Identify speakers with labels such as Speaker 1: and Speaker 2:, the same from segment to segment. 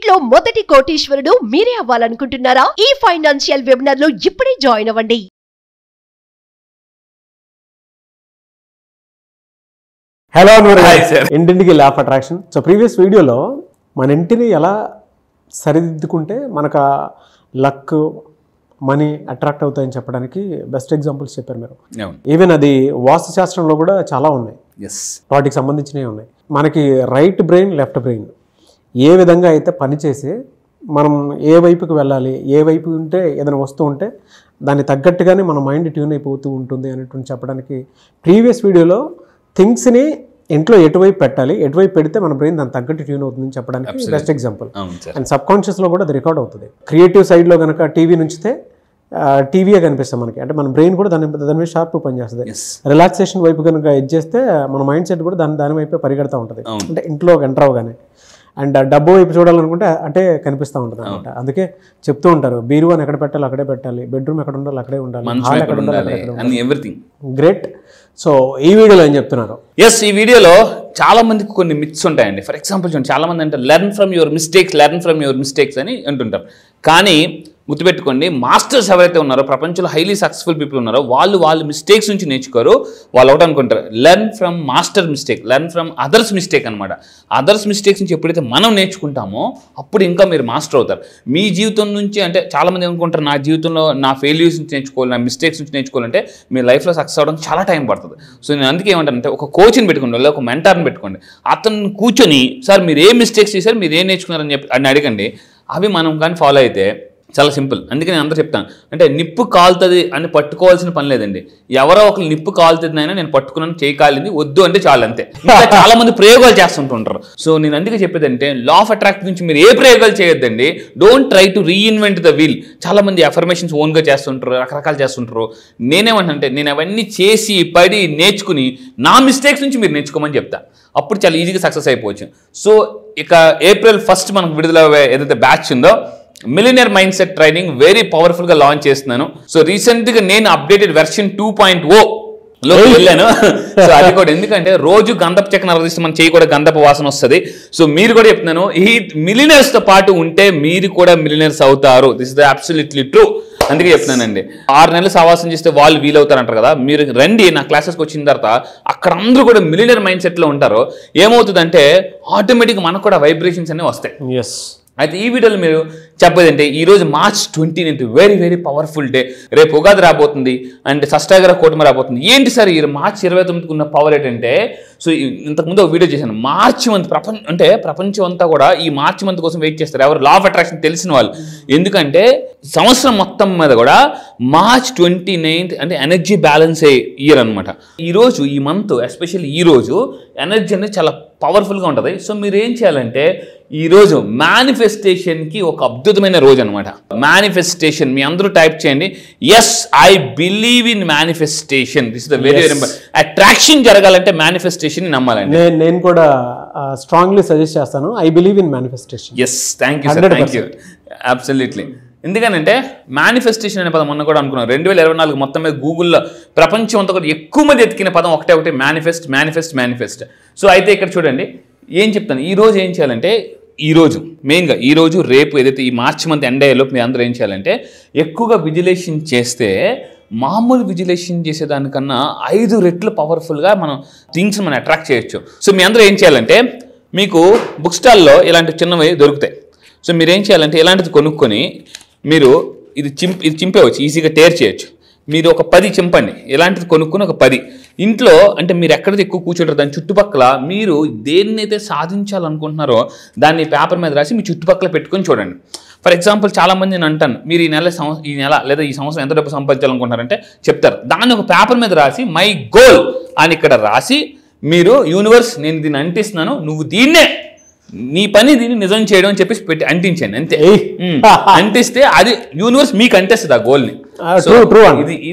Speaker 1: State లో మొదటి కోటీశ్వరుడు మీరే అవ్వాలనుకుంటున్నారా? ఈ ఫైనాన్షియల్ వెబినార్ లో ఇప్పుడే జాయిన్ అవ్వండి.
Speaker 2: హలో ఇంటింటికి law of attraction. So previous వీడియోలో మన ఇంటిని ఎలా సరిదిద్దుకుంటే మనకు లక్ మనీ అట్రాక్ట్ అవుతాయని చెప్పడానికి బెస్ట్ ఎగ్జాంపుల్స్ చెప్పారు మీరు. ఈవెన్ అది వాస్తు శాస్త్రంలో కూడా చాలా ఉన్నాయి, వాటికి సంబంధించినవి ఉన్నాయి. మనకి రైట్ బ్రెయిన్ లెఫ్ట్ బ్రెయిన్ ఏ విధంగా అయితే పనిచేసి మనం ఏ వైపుకి వెళ్ళాలి, ఏ వైపు ఉంటే ఏదైనా వస్తూ ఉంటే దాన్ని తగ్గట్టుగానే మన మైండ్ ట్యూన్ అయిపోతూ ఉంటుంది అనేటువంటి చెప్పడానికి ప్రీవియస్ వీడియోలో థింగ్స్ని ఇంట్లో ఎటువైపు పెట్టాలి, ఎటువైపు పెడితే మన బ్రెయిన్ దాని తగ్గట్టు ట్యూన్ అవుతుందని చెప్పడానికి బెస్ట్ ఎగ్జాంపుల్. అండ్ సబ్ కాన్షియస్లో కూడా అది రికార్డ్ అవుతుంది. క్రియేటివ్ సైడ్లో కనుక టీవీ నుంచితే టీవీయే కనిపిస్తుంది మనకి, అంటే మన బ్రెయిన్ కూడా దాని మీద షార్ప్ పనిచేస్తుంది. రిలాక్సేషన్ వైపు కనుక చేస్తే మన మైండ్ సెట్ కూడా దాని వైపే పరిగెడతా ఉంటుంది, అంటే ఇంట్లో ఎంటర్ అవగానే. అండ్ డబ్బు వైపు చూడాలనుకుంటే అంటే కనిపిస్తూ ఉంటుంది అనమాట. అందుకే చెప్తూ ఉంటారు, బీరువాని ఎక్కడ పెట్టాలి అక్కడే పెట్టాలి, బెడ్రూమ్ ఎక్కడ ఉండాలి అక్కడే ఉండాలి, హాల్ ఎక్కడ ఉండాలి ఎవ్రీథింగ్. గ్రేట్. సో ఈ వీడియోలో ఏం చెప్తున్నారు?
Speaker 3: ఈ వీడియోలో చాలా మందికి కొన్ని మిత్స్ ఉంటాయండి. ఫర్ ఎగ్జాంపుల్ చూడండి, చాలా మంది అంటే లెర్న్ ఫ్రమ్ యువర్ మిస్టేక్స్ అని అంటుంటారు. కానీ గుర్తుపెట్టుకోండి, మాస్టర్స్ ఎవరైతే ఉన్నారో, ప్రపంచంలో హైలీ సక్సెస్ఫుల్ పీపుల్ ఉన్నారో, వాళ్ళు మిస్టేక్స్ నుంచి నేర్చుకోరు. వాళ్ళు ఒకటి అనుకుంటారు, learn from master mistake, learn from others mistake అనమాట. అదర్స్ మిస్టేక్స్ నుంచి ఎప్పుడైతే మనం నేర్చుకుంటామో అప్పుడు ఇంకా మీరు మాస్టర్ అవుతారు. మీ జీవితం నుంచి, అంటే చాలామంది అనుకుంటారు నా జీవితంలో నా ఫెయిల్యూర్స్ నుంచి నేర్చుకోవాలి, నా మిస్టేక్స్ నుంచి నేర్చుకోవాలంటే మీ లైఫ్లో సక్సెస్ అవ్వడానికి చాలా టైం పడుతుంది. సో నేను అందుకే ఏమంటానంటే, ఒక కోచ్ని పెట్టుకోండి, లేదా ఒక మెంటార్ని పెట్టుకోండి. అతను కూర్చొని, సార్ మీరు ఏ మిస్టేక్స్ చేశారు, మీరు ఏం నేర్చుకున్నారని చెప్పి అని అడగండి. అవి మనం కానీ ఫాలో అయితే చాలా సింపుల్. అందుకే నేను అందరూ చెప్తాను, అంటే నిప్పు కాలుతుంది అని పట్టుకోవాల్సిన పని లేదండి. ఎవరో ఒకరు నిప్పు కాలుతుంది అయినా నేను పట్టుకున్నాను, చేయి కాలింది, వద్దు అంటే చాలు, అంతే. చాలా మంది ప్రయోగాలు చేస్తుంటుంటారు. సో నేను అందుకే చెప్పేదంటే, లా ఆఫ్ అట్రాక్ట్ నుంచి మీరు ఏ ప్రయోగాలు చేయొద్దండి. Don't try to reinvent the wheel. చాలా మంది అఫర్మేషన్స్ ఓన్గా చేస్తుంటారు, రకరకాలు చేస్తుంటారు. నేనేమంటే, నేను అవన్నీ చేసి పడి నేర్చుకుని నా మిస్టేక్స్ నుంచి మీరు నేర్చుకోమని చెప్తాను. అప్పుడు చాలా ఈజీగా సక్సెస్ అయిపోవచ్చు. సో ఇక April 1 మనకు విడుదల ఏదైతే బ్యాచ్ ఉందో, millionaire mind set training very పవర్ఫుల్గా లాంచ్ చేస్తున్నాను. సో రీసెంట్గా నేను అప్డేటెడ్ వెర్షన్ 2.0 లో వెళ్ళాను. సో అది కూడా ఎందుకంటే రోజు గంధపు చెక్క నరదిస్తే మన చేయి కూడా గంధపు వాసన వస్తుంది. సో మీరు కూడా చెప్తున్నాను, ఈ మిలియనర్స్తో పాటు ఉంటే మీరు కూడా మిలియనర్స్ అవుతారు. This is the absolutely true. అందుకే చెప్తున్నానండి, 6 నెలలు సహవాసం చేస్తే వాళ్ళు వీలవుతారు అంటారు కదా. మీరు రండి నా క్లాసెస్కి వచ్చిన తర్వాత, అక్కడ అందరూ కూడా మిలియనర్ మైండ్ సెట్లో ఉంటారు. ఏమవుతుందంటే ఆటోమేటిక్గా మనకు కూడా వైబ్రేషన్స్ అనేవి వస్తాయి. అయితే ఈ వీడియోలో మీరు చెప్పేదంటే, ఈరోజు March 20 very very powerful day. రేపు ఉగాది రాబోతుంది, అండ్ షష్ఠాగర కూటమి రాబోతుంది. ఏంటి సార్ ఈ March 29 ఉన్న పవర్ ఏంటంటే, సో ఇంతకుముందు ఒక వీడియో చేశాను, మార్చ్ మంత్ ప్రపంచం అంతా కూడా ఈ మార్చ్ మంత్ కోసం వెయిట్ చేస్తారు, ఎవరు లా ఆఫ్ అట్రాక్షన్ తెలిసిన వాళ్ళు. ఎందుకంటే సంవత్సరం మొత్తం మీద కూడా March 29 అంటే ఎనర్జీ బ్యాలెన్స్ ఇయర్ అనమాట. ఈరోజు ఈ మంత్ ఎస్పెషల్లీ ఈరోజు ఎనర్జీ అనేది చాలా పవర్ఫుల్గా ఉంటుంది. సో మీరు ఏం చేయాలంటే, ఈరోజు మేనిఫెస్టేషన్కి ఒక అద్భుతమైన రోజు అనమాట. మేనిఫెస్టేషన్ మీ అందరూ టైప్ చేయండి, yes I believe in manifestation. This is the very very attraction జరగాలంటే మేనిఫెస్టేషన్ నమ్మాలండి.
Speaker 2: నేను కూడా స్ట్రాంగ్లీ సజెస్ట్ చేస్తాను, I believe in manifestation.
Speaker 3: Yes, thank you. Absolutely. ఎందుకనంటే మేనిఫెస్టేషన్ అనే పదం మొన్న కూడా అనుకున్నాను, 2024 మొత్తం మీద గూగుల్లో ప్రపంచం అంతా కూడా ఎక్కువ మంది ఎత్తికిన పదం ఒకటే మేనిఫెస్ట్. సో అయితే ఇక్కడ చూడండి ఏం చెప్తాను. ఈరోజు ఏం చేయాలంటే, మెయిన్గా ఈరోజు రేపు ఏదైతే ఈ మార్చ్ మంత్ ఎండ్ అయ్యేలోపు మీ అందరూ ఏం చేయాలంటే, ఎక్కువగా విజులేషన్ చేస్తే మామూలు విజులేషన్ చేసేదానికన్నా 5 రెట్లు పవర్ఫుల్గా మనం థింగ్స్ మనం అట్రాక్ట్ చేయొచ్చు. సో మీ అందరూ ఏం చేయాలంటే, మీకు బుక్ స్టాల్లో ఇలాంటి చిన్నవి దొరుకుతాయి. సో మీరు ఏం చేయాలంటే, ఇలాంటిది కొనుక్కొని మీరు ఇది చింపేయచ్చు, ఈజీగా టేర్ చేయొచ్చు. మీరు ఒక 10 చింపండి, ఇలాంటిది కొనుక్కొని ఒక 10 ఇంట్లో, అంటే మీరు ఎక్కడైతే ఎక్కువ కూర్చుంటారో దాని చుట్టుపక్కల మీరు దేన్నైతే సాధించాలనుకుంటున్నారో దాన్ని పేపర్ మీద రాసి మీ చుట్టుపక్కల పెట్టుకొని చూడండి. ఫర్ ఎగ్జాంపుల్ చాలామంది నేను అంటాను, మీరు ఈ నెల లేదా ఈ సంవత్సరం ఎంత డబ్బు సంపాదించాలనుకుంటున్నారంటే చెప్తారు. దాన్ని ఒక పేపర్ మీద రాసి మై గోల్ అని ఇక్కడ రాసి, మీరు యూనివర్స్ నేను దీన్ని అంటిస్తున్నాను, నువ్వు నీ పని దీన్ని నిజం చేయడం అని చెప్పేసి పెట్టి అంటించండి, అంతే. అంటిస్తే అది యూనివర్స్ మీకు అంటేస్తుంది ఆ గోల్ని.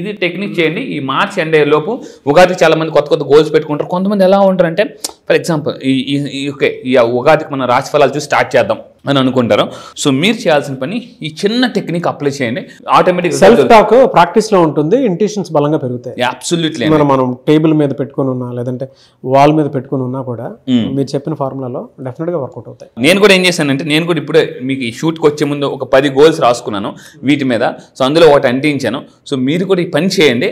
Speaker 3: ఇది టెక్నిక్ చేయండి. ఈ మార్చ్ ఎండ్ లోపు ఉగాదికి చాలా మంది కొత్త కొత్త గోల్స్ పెట్టుకుంటారు. కొంతమంది ఎలా ఉంటారంటే ఫర్ ఎగ్జాంపుల్ ఈ ఉగాదికి మన రాశి ఫలాలు చూసి స్టార్ట్ చేద్దాం అని అనుకుంటారు. సో మీరు చేయాల్సిన పని ఈ చిన్న టెక్నిక్ అప్లై చేయండి, ఆటోమేటిక్
Speaker 2: సెల్ఫ్ టాక్ ప్రాక్టీస్ లో ఉంటుంది, ఇంట్యూషన్స్ బలంగా పెరుగుతాయి.
Speaker 3: అబ్సల్యూట్లీ.
Speaker 2: మనం టేబుల్ మీద పెట్టుకుని ఉన్నా లేదంటే వాల్ మీద పెట్టుకుని ఉన్నా కూడా మీరు చెప్పిన ఫార్ములాలో డెఫినెట్ గా వర్కౌట్ అవుతాయి.
Speaker 3: నేను కూడా ఏం చేశానంటే నేను కూడా ఇప్పుడే మీకు ఈ షూట్కి వచ్చే ముందు ఒక 10 గోల్స్ రాసుకున్నాను వీటి మీద. సో అందులో ఒకటి అంటించాను. సో మీరు కూడా ఈ పని చేయండి,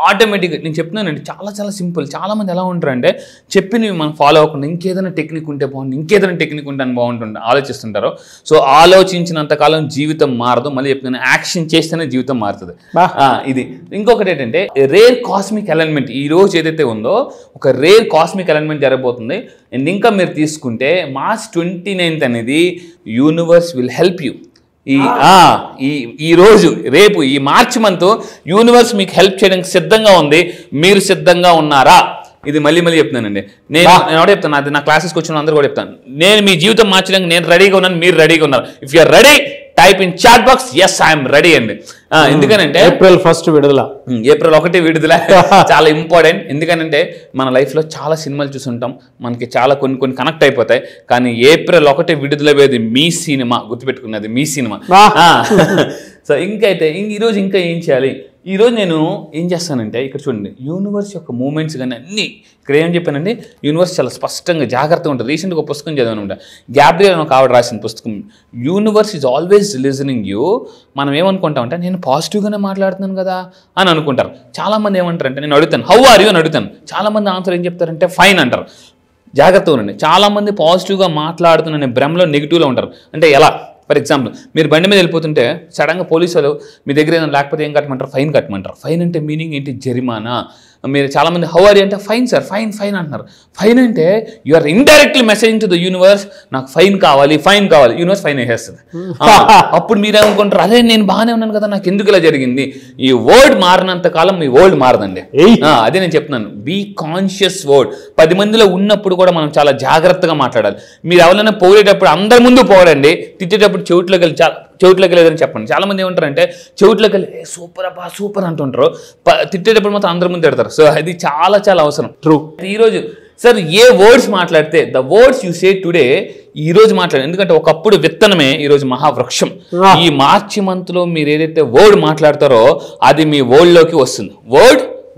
Speaker 3: ఆటోమేటిక్గా నేను చెప్తున్నానండి. చాలా చాలా సింపుల్. చాలామంది ఎలా ఉంటారంటే చెప్పినవి మనం ఫాలో అవ్వకుండా ఇంకేదైనా టెక్నిక్ ఉంటే బాగుంది, ఇంకేదైనా టెక్నిక్ ఉంటే అని బాగుంటుంది ఆలోచిస్తుంటారు. సో ఆలోచించినంతకాలం జీవితం మారదు. మళ్ళీ చెప్తున్నాను, యాక్షన్ చేస్తేనే జీవితం మారుతుంది. ఇది ఇంకొకటి ఏంటంటే రేర్ కాస్మిక్ ఎలైన్మెంట్ ఈ రోజు ఏదైతే ఉందో ఒక రేర్ కాస్మిక్ ఎలైన్మెంట్ జరగబోతుంది. అండ్ ఇంకా మీరు తీసుకుంటే March 29th అనేది యూనివర్స్ విల్ హెల్ప్ యూ. ఈ రోజు రేపు ఈ మార్చ్ మంత్ యూనివర్స్ మీకు హెల్ప్ చేయడానికి సిద్ధంగా ఉంది. మీరు సిద్ధంగా ఉన్నారా? ఇది మళ్ళీ చెప్తున్నానండి. నేను ఎవరు చెప్తాను, అది నా క్లాసెస్కి వచ్చిన అందరూ కూడా చెప్తాను, నేను మీ జీవితం మార్చడానికి నేను రెడీగా ఉన్నాను, మీరు రెడీగా ఉన్నారు. If you're ready type in chat box yes I'm ready అండి. ఎందుకనంటే
Speaker 2: April 1st విడుదల,
Speaker 3: April 1 విడుదల చాలా ఇంపార్టెంట్. ఎందుకనంటే మన లైఫ్లో చాలా సినిమాలు చూసుంటాం, మనకి చాలా కొన్ని కనెక్ట్ అయిపోతాయి. కానీ April 1 విడుదల అయ్యేది మీ సినిమా, గుర్తుపెట్టుకున్నది మీ సినిమా. సో ఇంకైతే ఈరోజు ఇంకా ఏం చేయాలి? ఈరోజు నేను ఏం చేస్తానంటే ఇక్కడ చూడండి, యూనివర్స్ యొక్క మూమెంట్స్ కానీ అన్నీ ఇక్కడ ఏం చెప్పానండి, యూనివర్స్ చాలా స్పష్టంగా జాగ్రత్తగా ఉంటుంది. రీసెంట్గా ఒక పుస్తకం చదివాను, గ్యాబ్రియల్ అని ఒక ఆవిడ రాసిన పుస్తకం. Universe is always listening you. మనం ఏమనుకుంటామంటే నేను పాజిటివ్గానే మాట్లాడుతున్నాను కదా అని అనుకుంటారు. చాలామంది ఏమంటారంటే నేను అడుగుతాను హౌ ఆర్ యూ అని అడుగుతాను, చాలామంది ఆన్సర్ ఏం చెప్తారంటే ఫైన్ అంటారు. జాగ్రత్తగా ఉండండి. చాలామంది పాజిటివ్గా మాట్లాడుతున్న భ్రమలో నెగిటివ్లో ఉంటారు. అంటే ఎలా? ఫర్ ఎగ్జాంపుల్ మీరు బండి మీద వెళ్ళిపోతుంటే సడన్గా పోలీసులు మీ దగ్గర ఏదైనా లేకపోతే ఏం కట్టమంటారు? ఫైన్ కట్టమంటారు. ఫైన్ అంటే మీనింగ్ ఏంటి? జరిమానా. మీరు చాలామంది హౌ ఆర్ యూ అంటే ఫైన్ సార్, ఫైన్ అంటున్నారు. ఫైన్ అంటే you are indirectly messaging to the universe, నాకు ఫైన్ కావాలి. యూనివర్స్ ఫైన్ వేసేస్తుంది. అప్పుడు మీరు ఏమనుకుంటారు, అదే నేను బాగానే ఉన్నాను కదా, నాకు ఎందుకు ఇలా జరిగింది? ఈ వర్డ్ మారినంత కాలం మీ వరల్డ్ మారదండి. అదే నేను చెప్తున్నాను, బీ కాన్షియస్ వర్డ్. 10 మందిలో ఉన్నప్పుడు కూడా మనం చాలా జాగ్రత్తగా మాట్లాడాలి. మీరు ఎవరైనా పోయేటప్పుడు అందరి ముందు పోవడండి, తిట్టేటప్పుడు చెవిట్లోకి లేదని చెప్పండి. చాలా మంది ఏమంటారంటే చెవిట్లోకి వెళ్ళి సూపర్ అంటుంటారు, తిట్టేటప్పుడు మాత్రం అందరి ముందు తిడతారు. సో అది చాలా చాలా అవసరం.
Speaker 2: ట్రూ.
Speaker 3: ఈరోజు సార్ ఏ వర్డ్స్ మాట్లాడితే the words you say today ఈ రోజు మాట్లాడు. ఎందుకంటే ఒకప్పుడు విత్తనమే ఈరోజు మహావృక్షం. ఈ మార్చి మంత్లో మీరు ఏదైతే వర్డ్ మాట్లాడతారో అది మీ వరల్డ్లోకి వస్తుంది.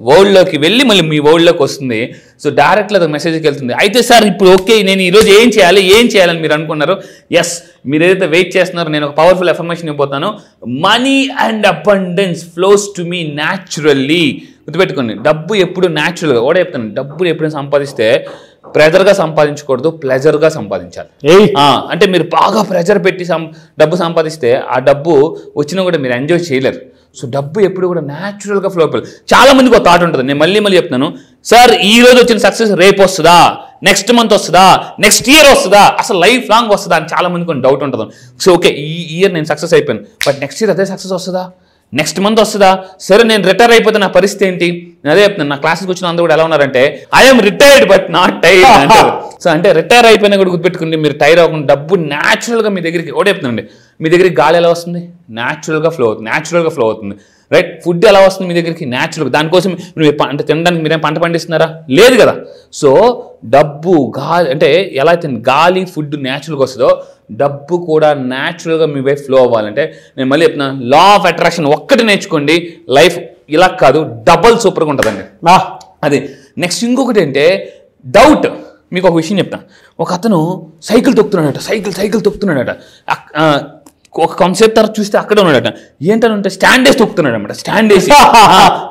Speaker 3: వరల్డ్లోకి వెళ్ళి మళ్ళీ మీ వరల్డ్లోకి వస్తుంది. సో డైరెక్ట్గా అది మెసేజ్కి వెళ్తుంది. అయితే సార్ ఇప్పుడు ఓకే నేను ఈరోజు ఏం చేయాలని మీరు అనుకున్నారు. ఎస్, మీరు ఏదైతే వెయిట్ చేస్తున్నారో నేను ఒక పవర్ఫుల్ ఎఫర్మేషన్ ఇవ్వబోతాను. Money and abundance flows to me naturally. గుర్తుపెట్టుకోండి, డబ్బు ఎప్పుడు న్యాచురల్గా కూడా చెప్తాను. డబ్బులు ఎప్పుడైనా సంపాదిస్తే ప్రెజర్గా సంపాదించకూడదు, ప్లెజర్గా సంపాదించాలి. అంటే మీరు బాగా ప్రెజర్ పెట్టి డబ్బు సంపాదిస్తే ఆ డబ్బు వచ్చినా కూడా మీరు ఎంజాయ్ చేయలేరు. సో డబ్బు ఎప్పుడు కూడా న్యాచురల్గా ఫ్లో అయిపోవాలి. చాలా మందికి ఒక థాట్ ఉంటుంది, నేను మళ్ళీ చెప్తున్నాను, సార్ ఈ రోజు వచ్చిన సక్సెస్ రేపు వస్తుందా, నెక్స్ట్ మంత్ వస్తుందా, నెక్స్ట్ ఇయర్ వస్తుందా, అసలు లైఫ్ లాంగ్ వస్తుందా అని చాలా మందికి కొన్ని డౌట్ ఉంటుంది. సో ఓకే, ఈ ఇయర్ నేను సక్సెస్ అయిపోయాను, బట్ నెక్స్ట్ ఇయర్ అదే సక్సెస్ వస్తుందా, నెక్స్ట్ మంత్ వస్తుందా? సరే నేను రిటైర్ అయిపోతే నా పరిస్థితి ఏంటి? నేను అదే చెప్తున్నాను, నా క్లాస్కి వచ్చిన అందరూ కూడా ఎలా ఉన్నారంటే I'm retired but not tired అంటారు. సో అంటే రిటైర్ అయిపోయినా కూడా గుర్తుపెట్టుకుని మీరు టైర్ అవ్వకుండా డబ్బు న్యాచురల్గా మీ దగ్గరికి ఒకటే చెప్తున్నాండి, మీ దగ్గరికి గాలి ఎలా వస్తుంది? న్యాచురల్గా ఫ్లో అవుతుంది. రైట్. ఫుడ్ ఎలా వస్తుంది మీ దగ్గరికి? న్యాచురల్గా. దానికోసం మీరు అంటే తినడానికి మీరేం పంట పండిస్తున్నారా? లేదు కదా. సో డబ్బు గాలి అంటే ఎలా అయితే గాలి ఫుడ్ న్యాచురల్గా వస్తుందో డబ్బు కూడా న్యాచురల్గా మీ వైపు ఫ్లో అవ్వాలంటే నేను మళ్ళీ చెప్తున్నాను, లా ఆఫ్ అట్రాక్షన్ ఒక్కటి నేర్చుకోండి, లైఫ్ ఇలా కాదు డబల్ సూపర్గా ఉంటుందండి. అది నెక్స్ట్ ఇంకొకటి అంటే డౌట్. మీకు ఒక విషయం చెప్తాను. ఒక అతను సైకిల్ తొక్కుతున్నాడట. ఒక కాన్సెప్ట్ తర్వాత చూస్తే అక్కడే ఉన్నాడట. ఏంటంటే స్టాండ్ వేసి తొక్కుతున్నాడు అనమాట. స్టాండ్ వేసి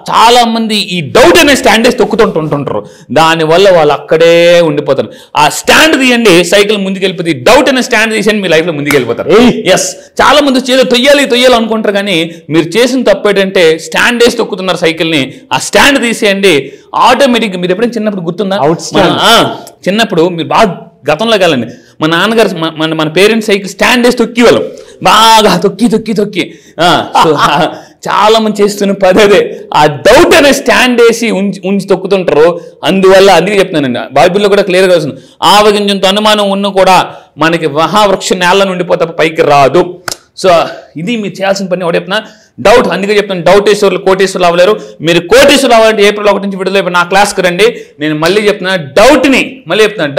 Speaker 3: చాలా మంది ఈ డౌట్ అనే స్టాండ్ వేసి తొక్కుతుంటుంటారు. దానివల్ల వాళ్ళు అక్కడే ఉండిపోతారు. ఆ స్టాండ్ తీయండి, సైకిల్ ముందుకు వెళ్ళిపోతుంది. డౌట్ అనే స్టాండ్ తీసేయండి, మీ లైఫ్లో ముందుకు వెళ్ళిపోతారు. ఎస్, చాలా మంది తొయ్యాలి అనుకుంటారు, కానీ మీరు చేసిన తప్పు ఏంటంటే స్టాండ్ వేసి తొక్కుతున్నారు సైకిల్ని. ఆ స్టాండ్ తీసేయండి, ఆటోమేటిక్గా. మీరు ఎప్పుడైనా చిన్నప్పుడు గుర్తుందా? చిన్నప్పుడు మీరు బాగా గతంలోకి వెళ్ళండి, మా నాన్నగారు మన పేరెంట్స్ సైకిల్ స్టాండ్ వేసి తొక్కి వెళ్ళం, బాగా తొక్కి సో చాలా మంది చేస్తున్న పదే ఆ డౌట్ అనే స్టాండ్ వేసి ఉంచి తొక్కుతుంటారు. అందువల్ల అందుకే చెప్తున్నానండి, బైబిల్లో కూడా క్లియర్గా వస్తుంది, ఆవగింజంతో అనుమానం ఉన్న కూడా మనకి మహావృక్ష నేల నుండి పోతే పైకి రాదు. సో ఇది మీరు చేయాల్సిన పని. ఒకటి చెప్తున్నా, డౌట్, అందుకే చెప్తాను, డౌటేశ్వర్లు కోటేశ్వర్లు అవ్వలేరు. మీరు కోటేశ్వర్లు అవ్వాలంటే ఏప్రిల్ 1 నుంచి విడుదల నా క్లాస్కి రండి. నేను మళ్ళీ చెప్తున్నాను,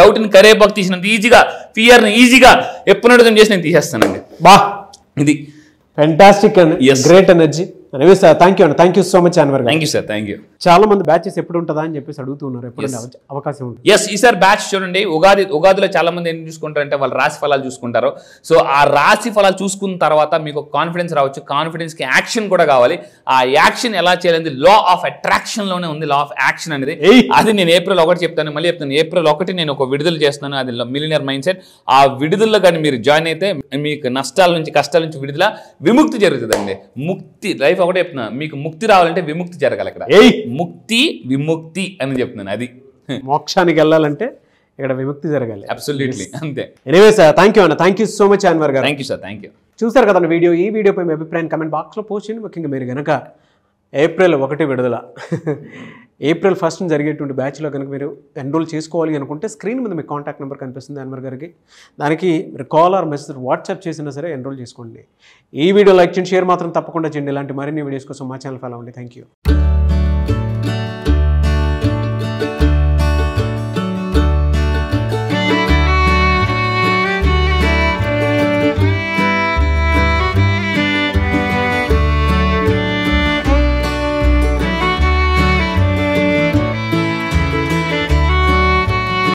Speaker 3: డౌట్ని కరేపాకు తీసినంత ఈజీగా, ఫియర్ని ఈజీగా ఎప్పుడైనా చేసి నేను తీసేస్తానండి. ఇది
Speaker 2: fantastic and great energy. Sir thank you so much Anwar.
Speaker 3: Thank you sir, thank you.
Speaker 2: చాలా మంది బ్యాచెస్ ఎప్పుడు ఉంటుందా అని చెప్పేసి అడుగుతున్నారు, ఎప్పుడైనా అవకాశం ఉంటుంది?
Speaker 3: ఎస్, ఈసారి బ్యాచ్ చూడండి, ఉగాదిలో చాలా మంది ఏం చూసుకుంటారంటే వాళ్ళ రాశి ఫలాలు చూసుకుంటారు. సో ఆ రాశి ఫలాలు చూసుకున్న తర్వాత మీకు కాన్ఫిడెన్స్ రావచ్చు, కాన్ఫిడెన్స్కి యాక్షన్ కూడా కావాలి. ఆ యాక్షన్ ఎలా చేయాలి, లా ఆఫ్ అట్రాక్షన్ లోనే ఉంది, లా ఆఫ్ యాక్షన్ అనేది. అది నేను ఏప్రిల్ 1 చెప్తాను, మళ్ళీ చెప్తాను, ఏప్రిల్ 1 నేను ఒక విడుదల చేస్తున్నాను, అది మిలియనర్ మైండ్ సెట్. ఆ విడుదలలో కానీ మీరు జాయిన్ అయితే మీకు నష్టాల నుంచి కష్టాల నుంచి విడుదల, విముక్తి జరుగుతుందండి. ముక్తి, లైఫ్ ఒకటే చెప్తున్నా, మీకు ముక్తి రావాలంటే విముక్తి జరగాలి. ఇక్కడ ముక్తి విముక్తి అని చెప్తున్నాను. అది
Speaker 2: మోక్షానికి వెళ్ళాలంటే ఇక్కడ విముక్తి జరగాలి.
Speaker 3: అబ్సల్యూట్లీ అంతే.
Speaker 2: Anyways thank you so much Anwar గారు.
Speaker 3: Thank you sir, thank you.
Speaker 2: చూసారు కదా వీడియో. ఈ వీడియోపై మీ అభిప్రాయం కమెంట్ బాక్స్లో పోస్ట్ చేయండి. ముఖ్యంగా మీరు కనుక ఏప్రిల్ 1 విడుదల, ఏప్రిల్ 1 జరిగేటువంటి బ్యాచ్లో కనుక మీరు ఎన్రోల్ చేసుకోవాలి అనుకుంటే స్క్రీన్ మీద మీ కాంటాక్ట్ నెంబర్ కనిపిస్తుంది అన్వర్ గారికి. దానికి మీరు కాల్ ఆర్ మెసేజ్ వాట్సాప్ చేసినా సరే ఎన్రోల్ చేసుకోండి. ఈ వీడియో లైక్ చేయండి, షేర్ మాత్రం తప్పకుండా చేయండి. ఇలాంటి మరిన్ని వీడియోస్ కోసం మా ఛానల్ ఫాలో అవ్వండి. Thank you.